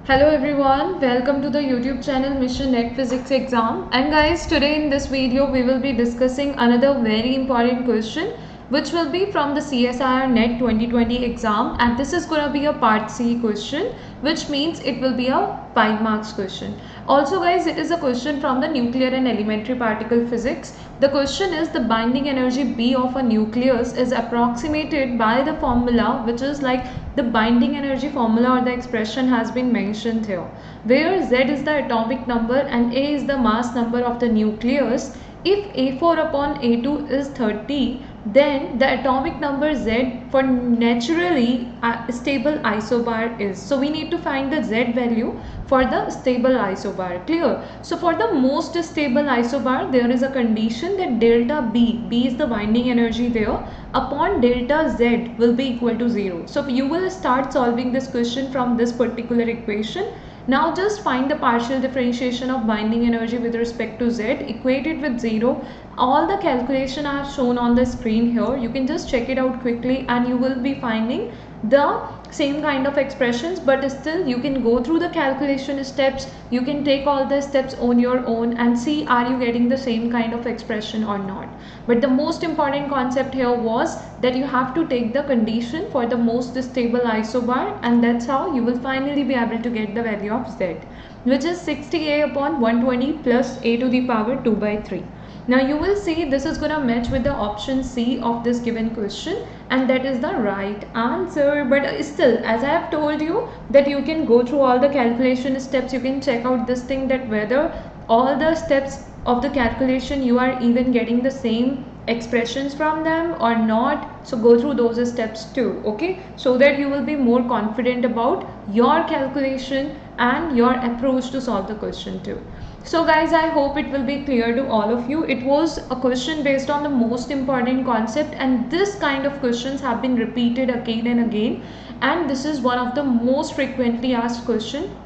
Hello everyone, welcome to the YouTube channel Mission Net Physics Exam. And guys, today in this video we will be discussing another very important question which will be from the CSIR Net 2020 exam, and this is going to be a part C question, which means it will be a 5 marks question. Also guys, it is a question from the nuclear and elementary particle physics. The question is, the binding energy B of a nucleus is approximated by the formula, which is like the binding energy formula or the expression has been mentioned here, where Z is the atomic number and A is the mass number of the nucleus. If A4 upon A2 is 30, then the atomic number Z for naturally stable isobar is. So we need to find the Z value for the stable isobar. Clear? So for the most stable isobar, there is a condition that delta B is the binding energy there, upon delta Z will be equal to 0. So you will start solving this question from this particular equation. Now just find the partial differentiation of binding energy with respect to Z, equate it with 0. All the calculation I have shown on the screen here, you can just check it out quickly and you will be finding the same kind of expressions, but still you can go through the calculation steps. You can take all the steps on your own and see are you getting the same kind of expression or not. But the most important concept here was that you have to take the condition for the most stable isobar, and that's how you will finally be able to get the value of Z, which is 60A upon 120 plus A to the power 2 by 3. Now you will see this is going to match with the option C of this given question, and that is the right answer. But still, as I have told you that you can go through all the calculation steps, you can check out this thing that whether all the steps of the calculation you are even getting the same expressions from them or not. So go through those steps too, okay, so that you will be more confident about your calculation and your approach to solve the question too. So guys, I hope it will be clear to all of you. It was a question based on the most important concept, and this kind of questions have been repeated again and again, and this is one of the most frequently asked question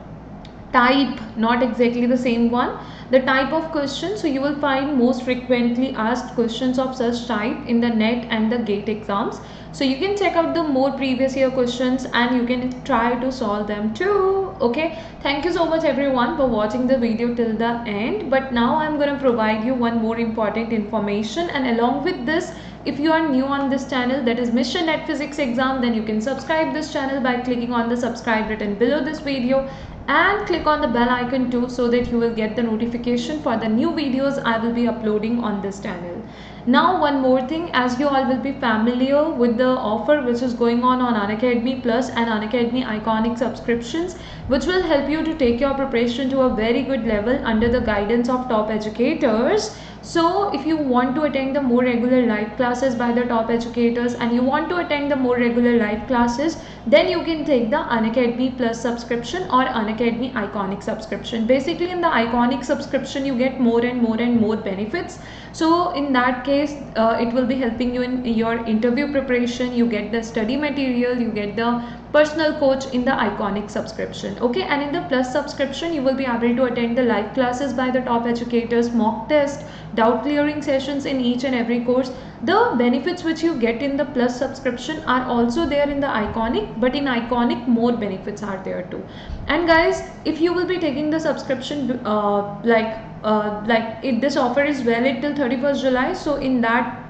type, not exactly the same one, the type of question. So you will find most frequently asked questions of such type in the NET and the GATE exams. So you can check out the more previous year questions and you can try to solve them too. Okay, thank you so much everyone for watching the video till the end. But now I'm going to provide you one more important information, and along with this, if you are new on this channel, that is Mission Net Physics Exam, then you can subscribe this channel by clicking on the subscribe button below this video and click on the bell icon too, so that you will get the notification for the new videos I will be uploading on this channel. Now one more thing, as you all will be familiar with the offer which is going on Unacademy Plus and Unacademy Iconic subscriptions, which will help you to take your preparation to a very good level under the guidance of top educators. So if you want to attend the more regular live classes by the top educators and you want to attend the more regular live classes, then you can take the Unacademy Plus subscription or Unacademy Iconic subscription. Basically in the Iconic subscription you get more and more benefits. So in that case it will be helping you in your interview preparation. You get the study material, you get the personal coach in the Iconic subscription, okay. And in the Plus subscription you will be able to attend the live classes by the top educators, mock test, doubt clearing sessions in each and every course. The benefits which you get in the Plus subscription are also there in the Iconic, but in Iconic more benefits are there too. And guys, if you will be taking the subscription this offer is valid till 31st July. So in that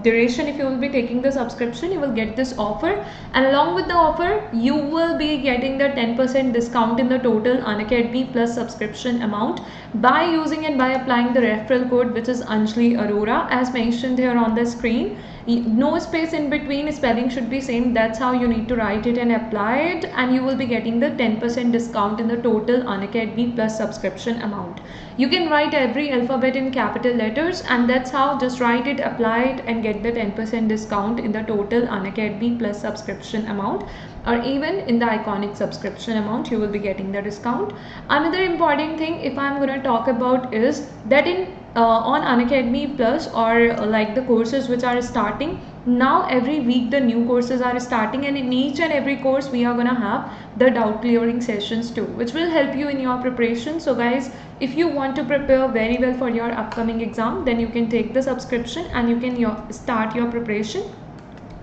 duration, if you will be taking the subscription, you will get this offer, and along with the offer you will be getting the 10% discount in the total Unacademy Plus subscription amount by using and by applying the referral code, which is Anjali Arora, as mentioned here on the screen. No space in between, spelling should be same. That's how you need to write it and apply it, and you will be getting the 10% discount in the total Unacademy Plus subscription amount. You can write every alphabet in capital letters, and that's how, just write it, apply it, and get the 10% discount in the total Unacademy Plus subscription amount, or even in the Iconic subscription amount you will be getting the discount. Another important thing if I'm going to talk about is that in on Unacademy Plus, or like the courses which are starting now, every week the new courses are starting, and in each and every course we are gonna have the doubt clearing sessions too, which will help you in your preparation. So guys, if you want to prepare very well for your upcoming exam, then you can take the subscription and you can start your preparation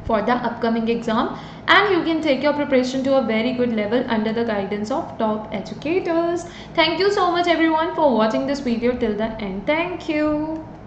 for the upcoming exam, and you can take your preparation to a very good level under the guidance of top educators. Thank you so much everyone for watching this video till the end. Thank you.